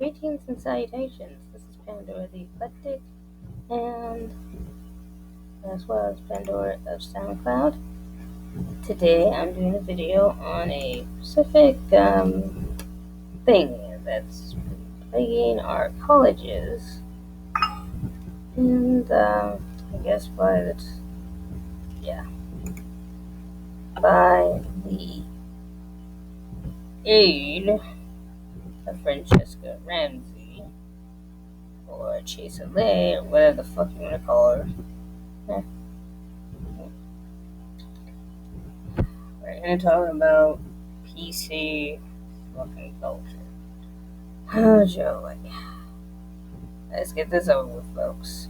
Greetings and salutations. This is Pandora the Eclectic, and as well as Pandora of SoundCloud. Today I'm doing a video on a specific thing that's plaguing our colleges, and I guess by the aid of Francesca Ramsey, or Chase-Alay, or whatever the fuck you want to call her. We're going to talk about PC fucking culture. Oh, Joey. Let's get this over with, folks.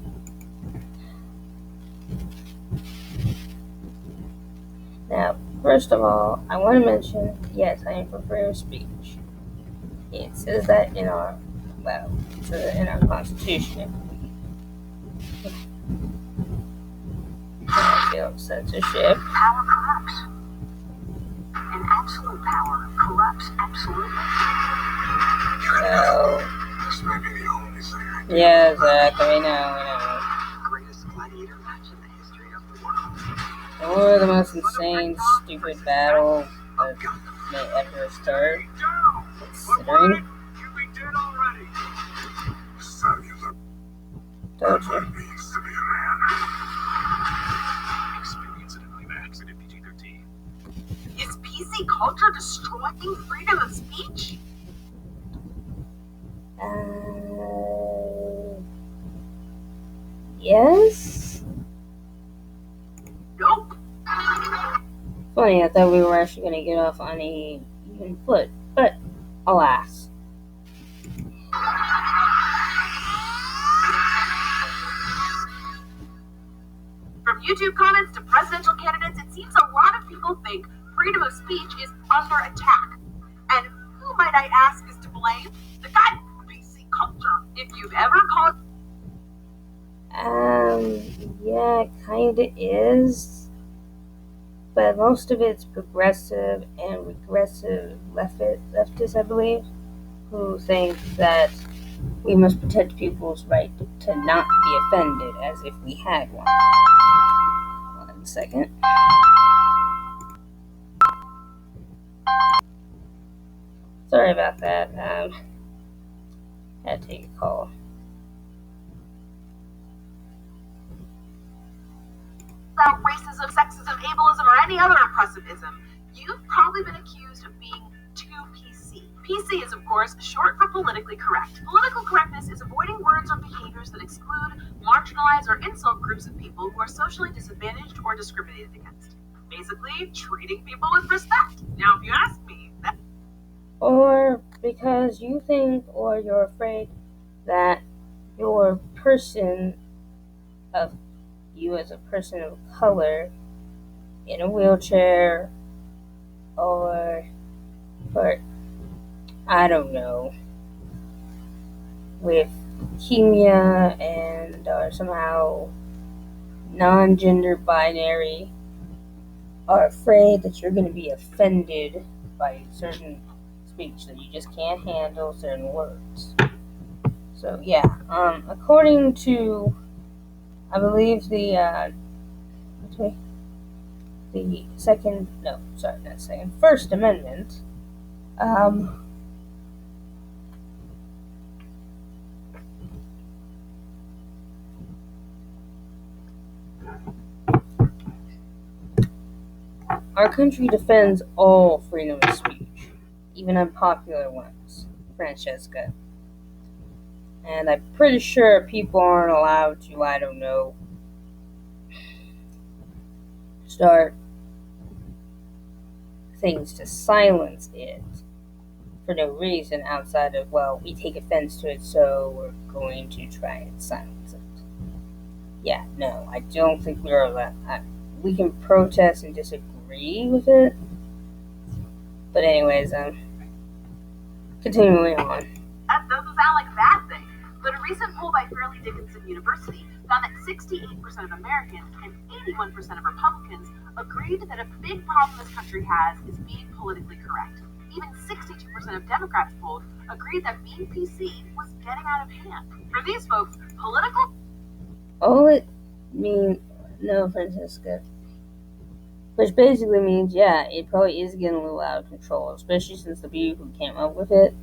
Now, first of all, I want to mention, yes, I am for freedom of speech. It says that in our Constitution. Censorship. Power corrupts. And absolute power corrupts absolutely. So, This may be the only thing I do. yeah, exactly, we know. Greatest gladiator match in the history of the world. Or the most insane, stupid battle that may ever start. Considering. Don't you? Means to be a man. Experience an IMAX at PG-13. Is PC culture destroying freedom of speech? Yes? Nope. Funny, I thought we were actually going to get off on a even foot, but alas. From YouTube comments to presidential candidates, it seems a lot of people think freedom of speech is under attack. And who, might I ask, is to blame? The guy from PC culture. If you've ever called... Yeah, it kinda is. But most of it's progressive and regressive leftists, I believe, who think that we must protect people's right to not be offended as if we had one. 1 second. Sorry about that. Had to take a call. About racism, sexism, ableism, or any other oppressivism, you've probably been accused of being too PC. PC is, of course, short for politically correct. Political correctness is avoiding words or behaviors that exclude, marginalize, or insult groups of people who are socially disadvantaged or discriminated against. Basically, treating people with respect. Now, if you ask me, that... Or because you think or you're afraid that your person of you as a person of color in a wheelchair or I don't know, with leukemia and or somehow non-gender binary are afraid that you're going to be offended by certain speech, that you just can't handle certain words. So yeah, according to, I believe First Amendment, our country defends all freedom of speech, even unpopular ones, Francesca. And I'm pretty sure people aren't allowed to, I don't know, start things to silence it for no reason outside of, well, we take offense to it, so we're going to try and silence it. Yeah, no, I don't think we're allowed. We can protest and disagree with it. But anyways, continuing on. That doesn't sound like a bad thing. But a recent poll by Fairleigh Dickinson University found that 68% of Americans and 81% of Republicans agreed that a big problem this country has is being politically correct. Even 62% of Democrats polled agreed that being PC was getting out of hand. For these folks, political... All it means, no, Francesca. Which basically means, yeah, it probably is getting a little out of control, especially since the people who came up with it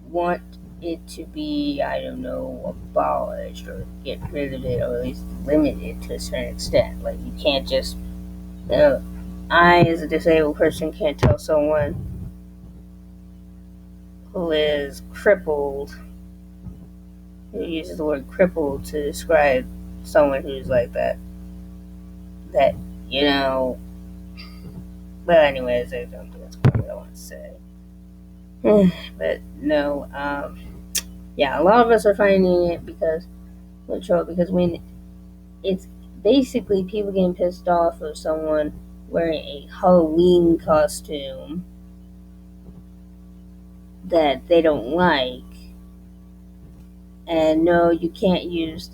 want it to be, I don't know, abolished or get rid of it, or at least limited to a certain extent. Like, you can't just, I, as a disabled person, can't tell someone who is crippled, who uses the word crippled to describe someone who's like that, but anyways, I don't think that's quite what I want to say. But no, yeah, a lot of us are finding it because when it's basically people getting pissed off of someone wearing a Halloween costume that they don't like, and no, you can't use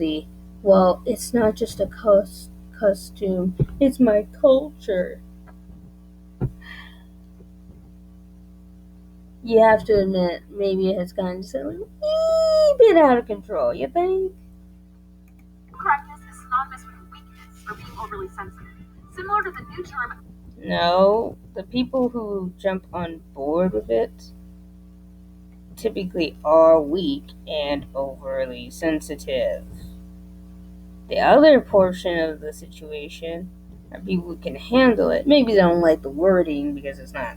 well, it's not just a costume, it's my culture. You have to admit, maybe it has gotten just a wee bit out of control, you think? correctness is synonymous with weakness or being overly sensitive. Similar to the new term... No, the people who jump on board with it typically are weak and overly sensitive. The other portion of the situation are people who can handle it. Maybe they don't like the wording because it's not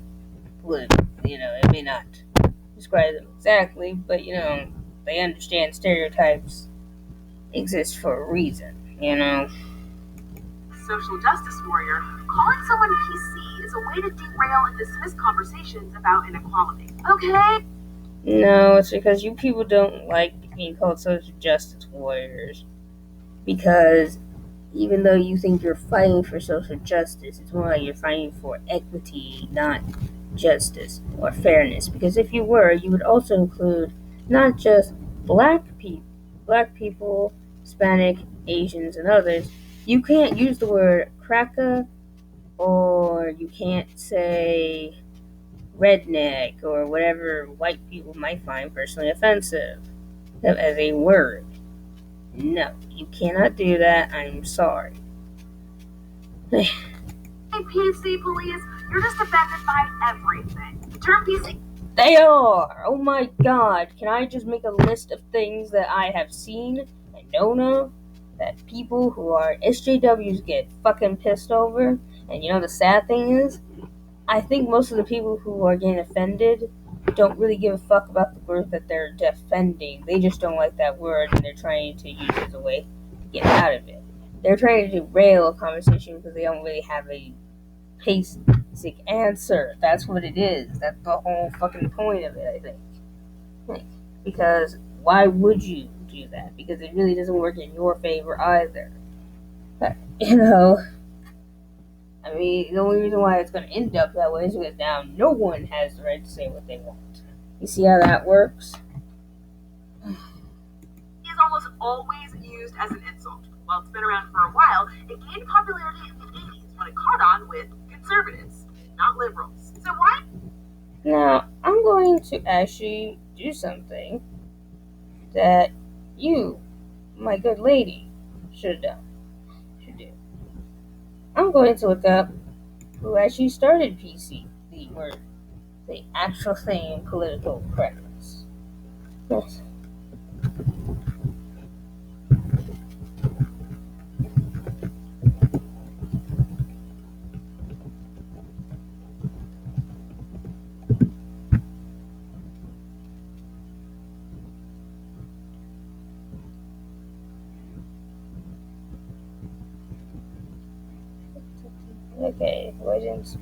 political. It may not describe them exactly, but they understand stereotypes exist for a reason. Social justice warrior, calling someone PC is a way to derail and dismiss conversations about inequality. Okay? No, it's because you people don't like being called social justice warriors. Because even though you think you're fighting for social justice, it's more like you're fighting for equity, not justice or fairness. Because if you were, you would also include not just black people, Hispanic, Asians, and others. You can't use the word cracker, or you can't say redneck or whatever white people might find personally offensive as a word. No, you cannot do that. I'm sorry. Hey, PC police, you're just offended by everything. The term PC... They are! Oh my god. Can I just make a list of things that I have seen and known of that people who are SJWs get fucking pissed over? And the sad thing is, I think most of the people who are getting offended don't really give a fuck about the word that they're defending. They just don't like that word and they're trying to use it as a way to get out of it. They're trying to derail a conversation because they don't really have a basic answer. That's what it is. That's the whole fucking point of it, I think. Because why would you do that? Because it really doesn't work in your favor either. But, I mean, the only reason why it's going to end up that way is because now no one has the right to say what they want. You see how that works? Is almost always used as an insult. While it's been around for a while, it gained popularity in the 80s when it caught on with conservatives, not liberals. So why? Now, I'm going to actually do something that you, my good lady, should do. I'm going to look up who actually started PC, the actual thing in political correctness. Yes. Okay, legends.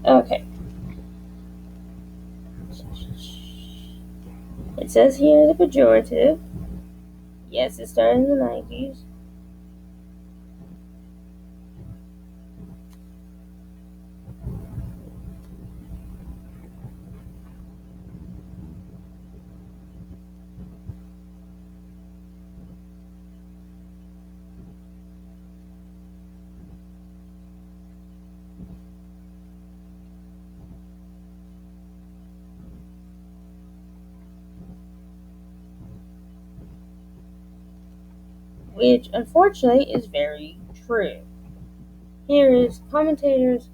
Okay. It says here the pejorative. Yes, it started in the 90s. Which unfortunately is very true. Here is commentators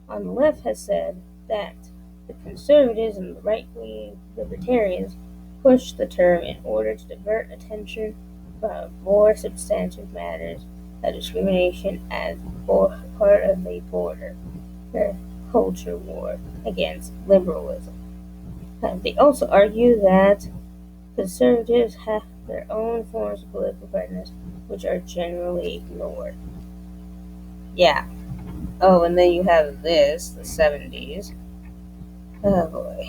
on the left has said that the conservatives and the right-wing libertarians push the term in order to divert attention from more substantive matters of discrimination as part of a border culture war against liberalism. They also argue that conservatives have their own forms of political correctness, which are generally ignored. Yeah. Oh, and then you have this, the 70s. Oh boy.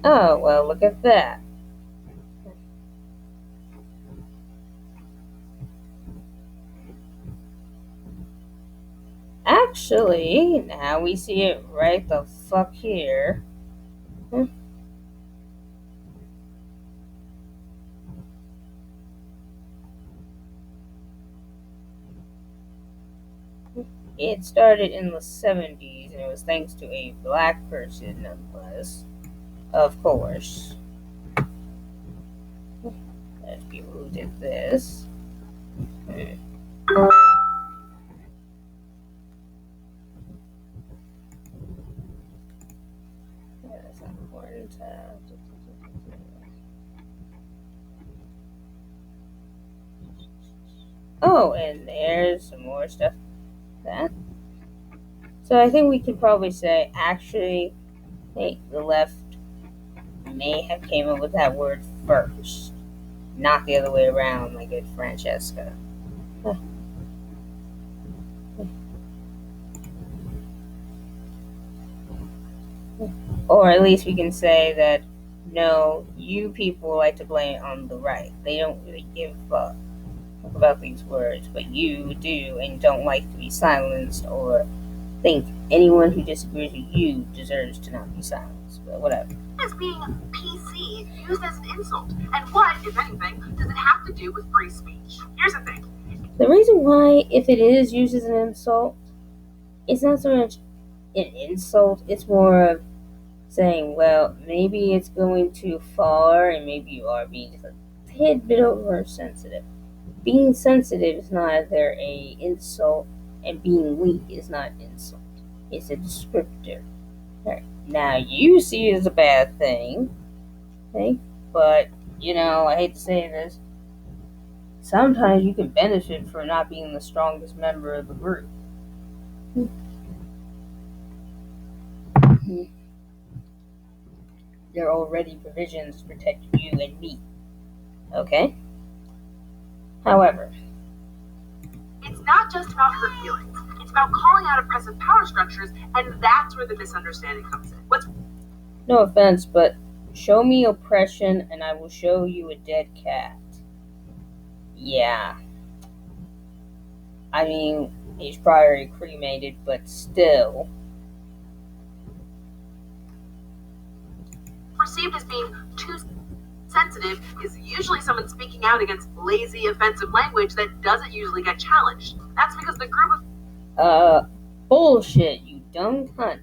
Oh, well, look at that. Actually, now we see it right the fuck here. It started in the 70s, and it was thanks to a black person, nonetheless. Of course. There's people who did this. That's not important. Oh, and there's some more stuff. That. So I think we can probably say, actually, the left may have came up with that word first, not the other way around, my good Francesca. Or at least we can say that, no, you people like to blame on the right. They don't really give a fuck about these words, but you do and don't like to be silenced or think anyone who disagrees with you deserves to not be silenced. But whatever. Is being PC used as an insult? And what, if anything, does it have to do with free speech? Here's the thing. The reason why, if it is used as an insult, it's not so much an insult, it's more of saying, well, maybe it's going too far and maybe you are being just a tidbit oversensitive. Being sensitive is neither a insult, and being weak is not an insult. It's a descriptor. Right. Now, you see it as a bad thing, okay? But, I hate to say this, sometimes you can benefit from not being the strongest member of the group. There are already provisions to protect you and me. Okay? However, it's not just about hurt feelings. It's about calling out oppressive power structures, and that's where the misunderstanding comes in. No offense, but show me oppression and I will show you a dead cat. Yeah. I mean, he's probably cremated, but still. Perceived as being too sensitive is usually someone speaking out against lazy, offensive language that doesn't usually get challenged. That's because the group of... bullshit, you dumb cunt.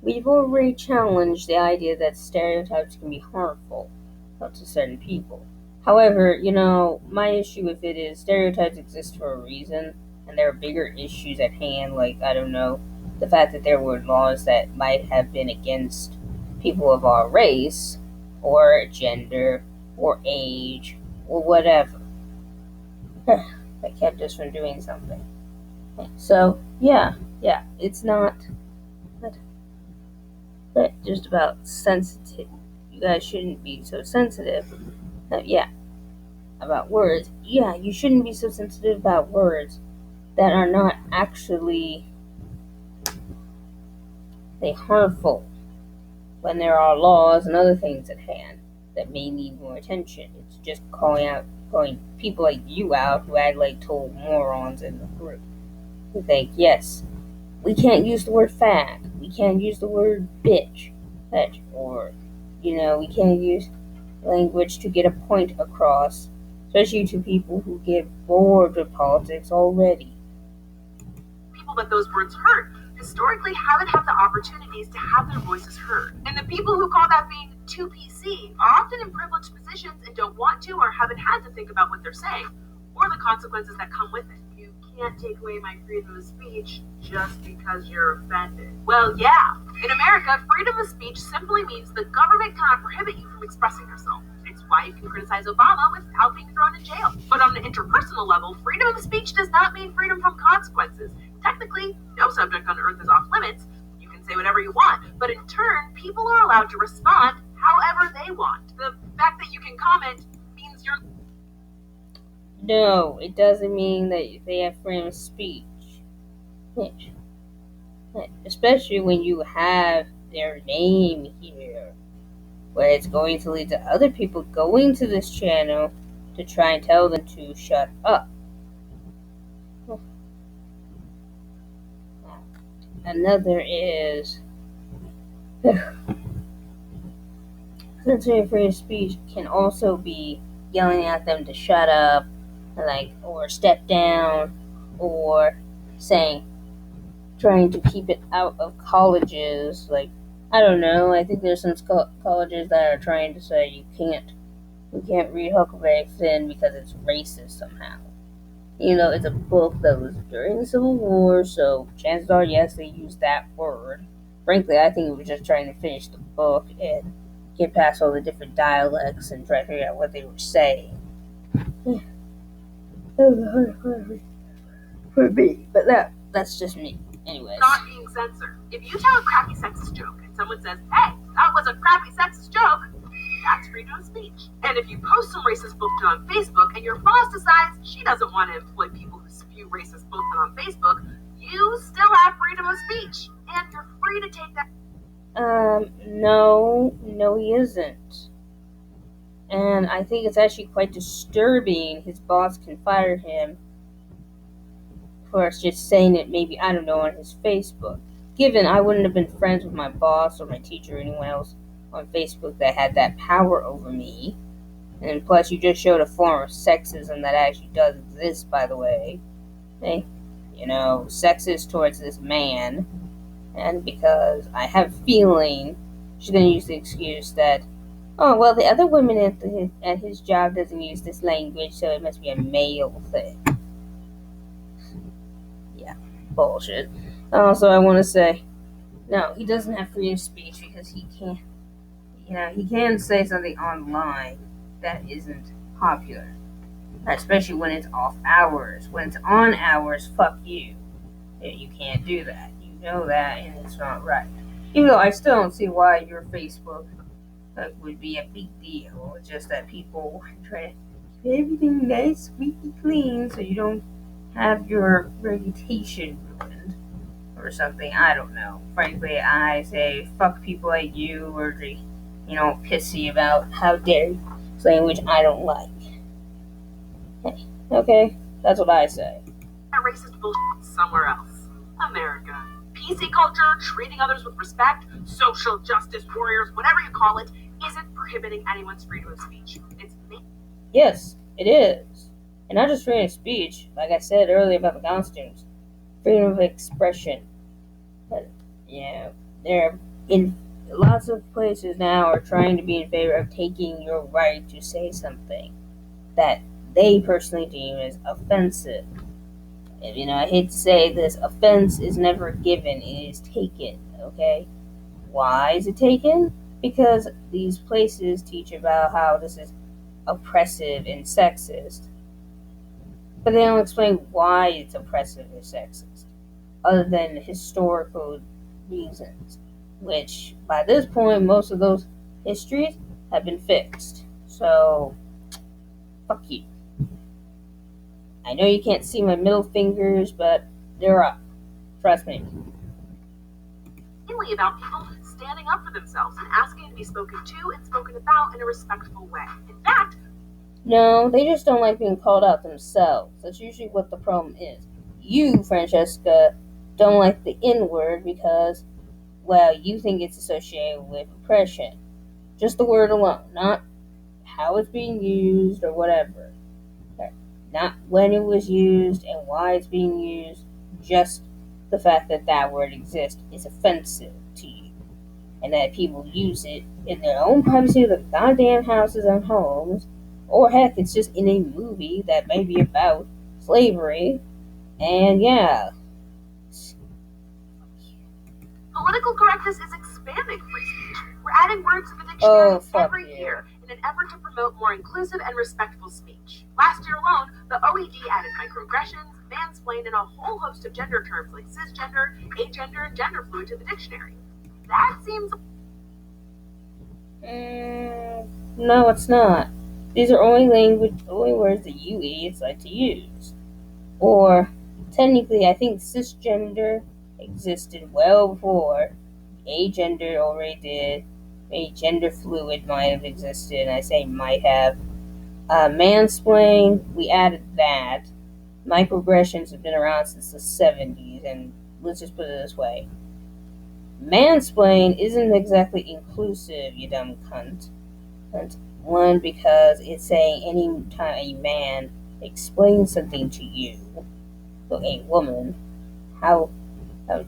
We've already challenged the idea that stereotypes can be harmful to certain people. However, my issue with it is stereotypes exist for a reason, and there are bigger issues at hand, like, I don't know, the fact that there were laws that might have been against people of our race, or gender, or age, or whatever, that kept us from doing something. So, yeah, it's not just about sensitive. You guys shouldn't be so sensitive. About words. Yeah, you shouldn't be so sensitive about words that are not actually They're harmful when there are laws and other things at hand that may need more attention. It's just calling people like you out who act like total morons in the group. Who think, yes, we can't use the word fag, we can't use the word bitch, or, we can't use language to get a point across, especially to people who get bored with politics already. People that those words hurt historically haven't had the opportunities to have their voices heard. And the people who call that being too PC are often in privileged positions and don't want to or haven't had to think about what they're saying or the consequences that come with it. You can't take away my freedom of speech just because you're offended. Well, yeah. In America, freedom of speech simply means the government cannot prohibit you from expressing yourself. It's why you can criticize Obama without being thrown in jail. But on an interpersonal level, freedom of speech does not mean freedom from consequences. Technically, no subject on earth is off limits. You can say whatever you want, but in turn, people are allowed to respond however they want. The fact that you can comment means you're... No, it doesn't mean that they have freedom of speech. Especially when you have their name here, where it's going to lead to other people going to this channel to try and tell them to shut up. Another is censoring free speech can also be yelling at them to shut up, or step down, or trying to keep it out of colleges. I don't know. I think there's some colleges that are trying to say you can't read Huckleberry Finn because it's racist somehow. It's a book that was during the Civil War, so chances are, yes, they used that word. Frankly, I think it was just trying to finish the book and get past all the different dialects and try to figure out what they were saying. That was a hard for me, but that's just me. Anyways. Not being censored. If you tell a crappy sexist joke and someone says, hey, that was a crappy sexist joke, that's freedom of speech. And if you post some racist bullshit on Facebook and your boss decides she doesn't want to employ people who spew racist bullshit on Facebook, you still have freedom of speech. And you're free to take that. No, he isn't. And I think it's actually quite disturbing his boss can fire him for just saying it, maybe, I don't know, on his Facebook. Given I wouldn't have been friends with my boss or my teacher or anyone else on Facebook that had that power over me. And plus, you just showed a form of sexism that actually does exist, by the way. Hey, sexist towards this man. And because I have a feeling she's going to use the excuse that, oh, well, the other women at his job doesn't use this language, so it must be a male thing. Yeah, bullshit. Also, I want to say, no, he doesn't have freedom of speech because he can't. He can say something online that isn't popular, especially when it's off hours. When it's on hours, fuck you. You can't do that. You know that, and it's not right. Even though I still don't see why your Facebook would be a big deal. It's just that people try to keep everything nice, squeaky clean, so you don't have your reputation ruined or something. I don't know. Frankly, I say fuck people like you, or pissy about how dare you, language I don't like. Hey, okay, that's what I say. That racist bullshit somewhere else. America. PC culture, treating others with respect, social justice warriors, whatever you call it, isn't prohibiting anyone's freedom of speech. It's me. Yes, it is. And not just freedom of speech, like I said earlier about the costumes. Freedom of expression. But, they're in lots of places now are trying to be in favor of taking your right to say something that they personally deem as offensive. And, I hate to say this, offense is never given, it is taken, okay? Why is it taken? Because these places teach about how this is oppressive and sexist. But they don't explain why it's oppressive and sexist, other than historical reasons, which by this point, most of those histories have been fixed. So, fuck you. I know you can't see my middle fingers, but they're up. Trust me. mainly about people standing up for themselves and asking to be spoken to and spoken about in a respectful way. In fact, no, they just don't like being called out themselves. That's usually what the problem is. You, Francesca, don't like the N word because, well, you think it's associated with oppression. Just the word alone, not how it's being used or whatever. Not when it was used and why it's being used. Just the fact that that word exists is offensive to you. And that people use it in their own privacy of their goddamn houses and homes. Or heck, it's just in a movie that may be about slavery. And yeah. political correctness is expanding free speech. We're adding words to the dictionary every year in an effort to promote more inclusive and respectful speech. Last year alone, the OED added microaggressions, mansplain, and a whole host of gender terms like cisgender, agender, and gender fluid to the dictionary. That seems... No, it's not. These are only words that you idiots like to use. Or, technically, I think cisgender existed well before agender already did. Maybe gender fluid might have existed, and I say might have. Mansplain, we added that. Microaggressions have been around since the 70s, and let's just put it this way. Mansplain isn't exactly inclusive, you dumb cunt. One, because it's saying any time a man explains something to you, to a woman, how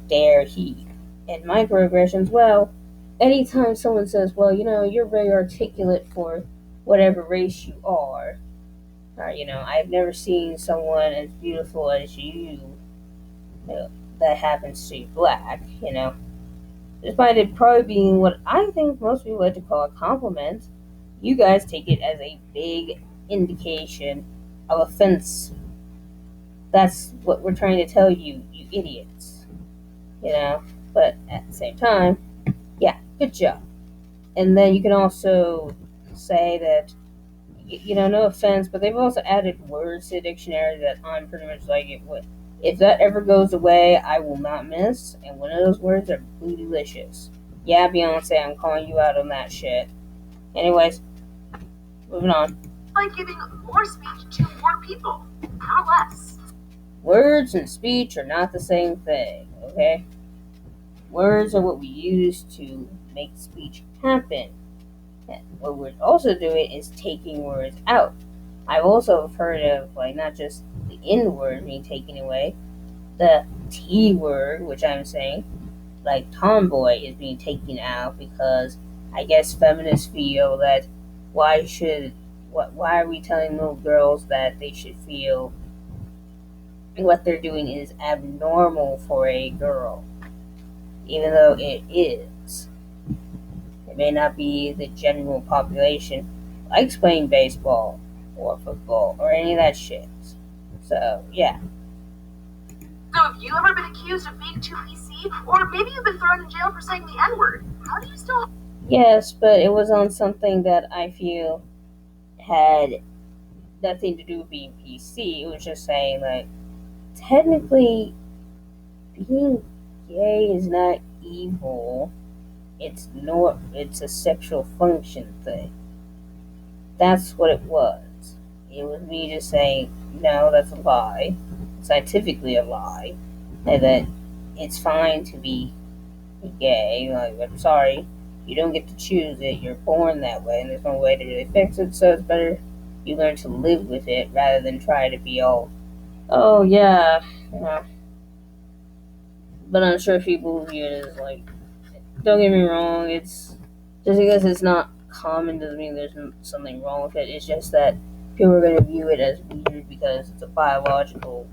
dare he? And microaggressions, well, anytime someone says, well, you're very articulate for whatever race you are, or, I've never seen someone as beautiful as you, that happens to be black, despite it probably being what I think most people like to call a compliment, you guys take it as a big indication of offense. That's what we're trying to tell you, you idiots. But at the same time, yeah, good job. And then you can also say that, no offense, but they've also added words to the dictionary that I'm pretty much like it would. If that ever goes away, I will not miss, and one of those words are bootylicious. Yeah, Beyonce, I'm calling you out on that shit. Anyways, moving on. Like giving more speech to more people, not less. Words and speech are not the same thing, okay? Words are what we use to make speech happen. And what we're also doing is taking words out. I've also heard of, not just the N word being taken away, the T word, which I'm saying, like tomboy, is being taken out because I guess feminists feel that why are we telling little girls that they should feel what they're doing is abnormal for a girl, even though it is. It may not be the general population likes playing baseball or football or any of that shit. So, yeah. So have you ever been accused of being too PC? Or maybe you've been thrown in jail for saying the N-word. How do you still... Yes, but it was on something that I feel had nothing to do with being PC. It was just saying, technically, being gay is not evil. It's a sexual function thing. That's what it was. It was me just saying, no, that's a lie. Scientifically a lie. And that it's fine to be gay. I'm sorry, you don't get to choose it. You're born that way, and there's no way to really fix it, so it's better you learn to live with it rather than try to be all, oh, yeah. But I'm sure people view it as, don't get me wrong, it's just because it's not common doesn't mean there's something wrong with it. It's just that people are going to view it as weird because it's a biological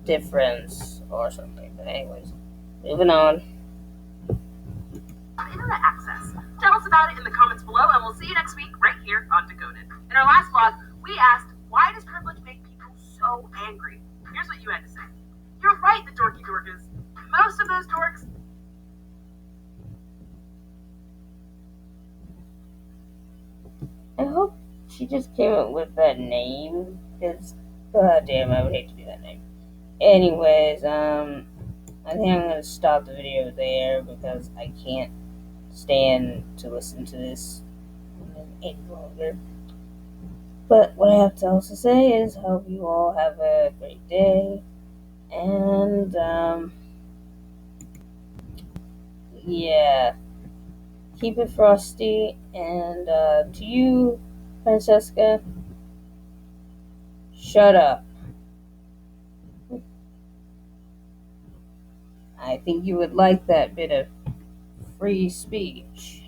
difference or something. But anyways, moving on. Internet access. Tell us about it in the comments below, and we'll see you next week right here on Decoded. In our last vlog, we asked, why does privilege make people so angry? Here's what you had to say. You're right, the dorky dorkas. Most of those dorks... I hope she just came up with that name, because, god damn, I would hate to do that name. Anyways, I think I'm going to stop the video there because I can't stand to listen to this any longer. But what I have to also say is, hope you all have a great day. And, yeah, keep it frosty. And to you, Francesca, shut up. I think you would like that bit of free speech.